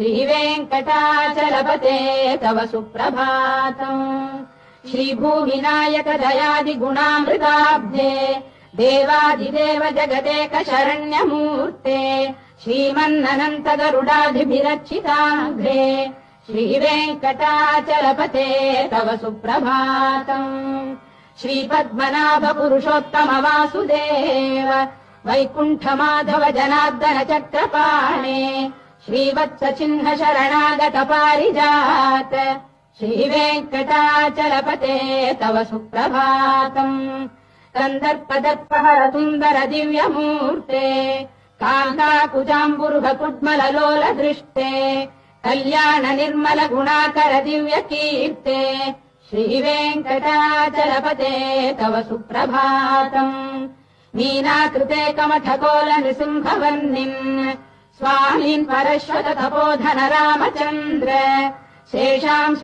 श्रीवेङ्कटाचलपते तव सुप्रभातम्। श्रीभूमिनायक दयादिगुणामृताब्धे देवादिदेव जगदेक शरण्यमूर्ते श्रीमन्ननन्त गरुडादिभिरर्चिताग्रे श्रीवेङ्कटाचलपते तव सुप्रभातम्। श्रीपद्मनाभ पुरुषोत्तम वासुदेव वैकुण्ठ माधव जनार्दन चक्रपाणे श्रीवत्स चिह्न शरणागत पारिजात श्रीवेङ्कटाचलपते तव सुप्रभातम्। कन्दर्पदर्पहर सुन्दर दिव्यमूर्ते कान्ताकुजाम्बुरुह कुड्मललोल दृष्टे कल्याण निर्मल गुणाकर दिव्यकीर्ते श्रीवेङ्कटाचलपते तव सुप्रभातम्। मीनाकृते कमठकोल नृसिंहवर्णिन् स्वामीन् परश्वत तपोधन रामचन्द्र शेषाम्